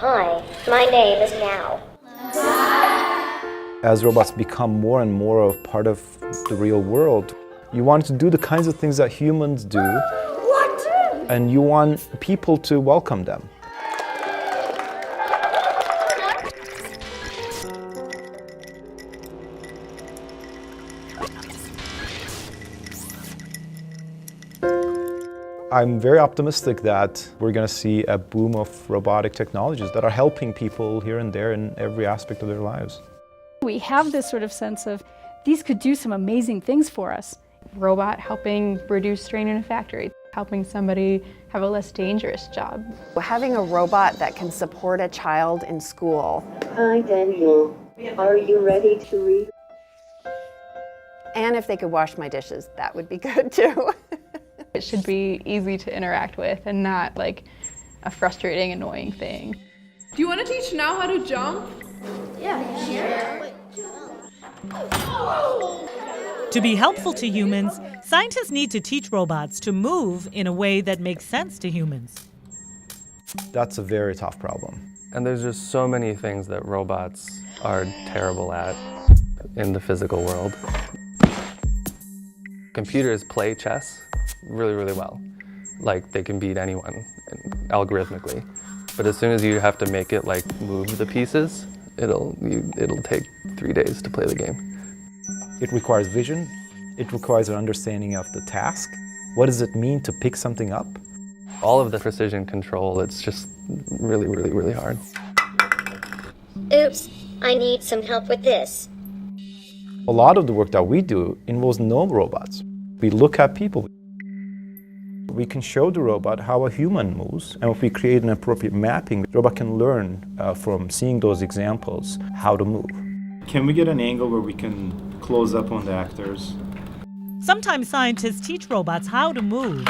Hi, my name is Meow. As robots become more and more of part of the real world, you want to do the kinds of things that humans do. What? And you want people to welcome them. I'm very optimistic that we're going to see a boom of robotic technologies that are helping people here and there in every aspect of their lives. We have this sort of sense of these could do some amazing things for us. Robot helping reduce strain in a factory, helping somebody have a less dangerous job. Having a robot that can support a child in school. Hi, Daniel. Are you ready to read? And if they could wash my dishes, that would be good too. It should be easy to interact with and not like a frustrating, annoying thing. Do you want to teach now how to jump? To be helpful to humans, scientists need to teach robots to move in a way that makes sense to humans. That's a very tough problem. And there's just so many things that robots are terrible at in the physical world. Computers play chess really, really well. Like, they can beat anyone algorithmically. But as soon as you have to make it like move the pieces, it'll take 3 days to play the game. It requires vision. It requires an understanding of the task. What does it mean to pick something up? All of the precision control, it's just really, really, really hard. Oops, I need some help with this. A lot of the work that we do involves no robots. We look at people. We can show the robot how a human moves, and if we create an appropriate mapping, the robot can learn from seeing those examples how to move. Can we get an angle where we can close up on the actors? Sometimes scientists teach robots how to move,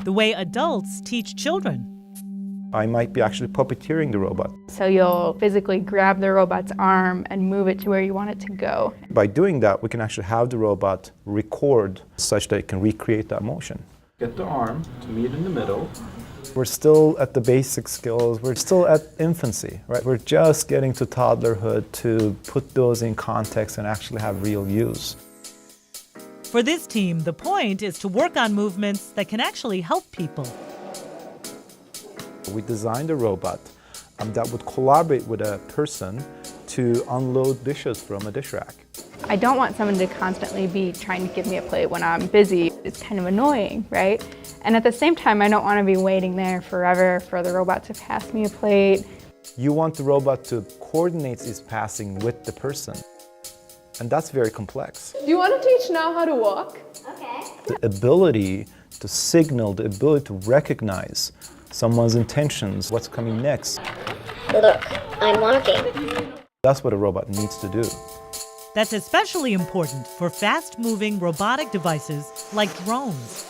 the way adults teach children. I might be actually puppeteering the robot. So you'll physically grab the robot's arm and move it to where you want it to go. By doing that, we can actually have the robot record such that it can recreate that motion. Get the arm to meet in the middle. We're still at the basic skills. We're still at infancy, right? We're just getting to toddlerhood to put those in context and actually have real use. For this team, the point is to work on movements that can actually help people. We designed a robot that would collaborate with a person to unload dishes from a dish rack. I don't want someone to constantly be trying to give me a plate when I'm busy. It's kind of annoying, right? And at the same time, I don't want to be waiting there forever for the robot to pass me a plate. You want the robot to coordinate its passing with the person. And that's very complex. Do you want to teach now how to walk? Okay. The ability to signal, the ability to recognize someone's intentions, what's coming next. Look, I'm walking. That's what a robot needs to do. That's especially important for fast-moving robotic devices like drones.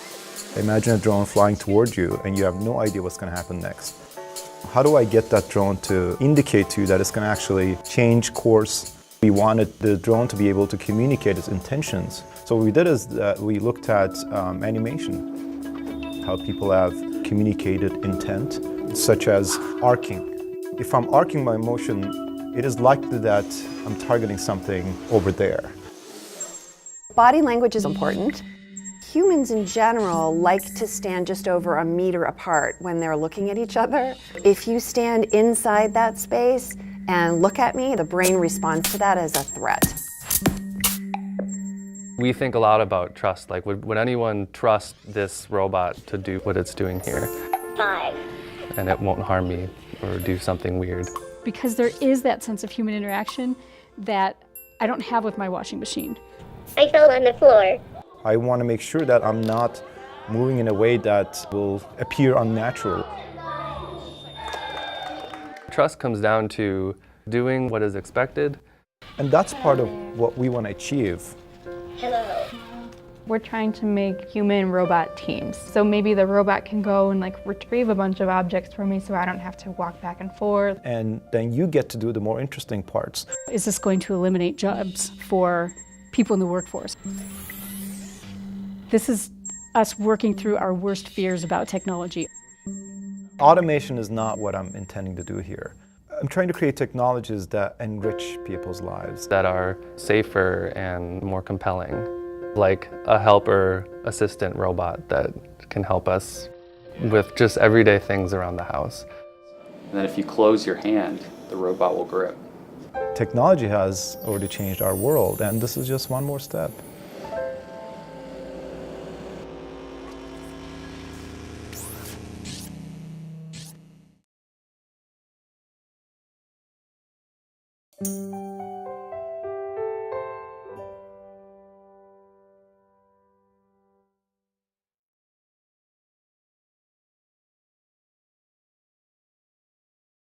Imagine a drone flying towards you and you have no idea what's going to happen next. How do I get that drone to indicate to you that it's going to actually change course? We wanted the drone to be able to communicate its intentions. So what we did is that we looked at animation, how people have communicated intent, such as arcing. If I'm arcing my motion, it is likely that I'm targeting something over there. Body language is important. Humans in general like to stand just over a meter apart when they're looking at each other. If you stand inside that space and look at me, the brain responds to that as a threat. We think a lot about trust. Like, would anyone trust this robot to do what it's doing here? 5. And it won't harm me or do something weird. Because there is that sense of human interaction that I don't have with my washing machine. I fell on the floor. I want to make sure that I'm not moving in a way that will appear unnatural. Trust comes down to doing what is expected. And that's part of what we want to achieve. Hello. We're trying to make human-robot teams. So maybe the robot can go and like retrieve a bunch of objects for me so I don't have to walk back and forth. And then you get to do the more interesting parts. Is this going to eliminate jobs for people in the workforce? This is us working through our worst fears about technology. Automation is not what I'm intending to do here. I'm trying to create technologies that enrich people's lives. That are safer and more compelling, like a helper assistant robot that can help us with just everyday things around the house. And then if you close your hand, the robot will grip. Technology has already changed our world, and this is just one more step.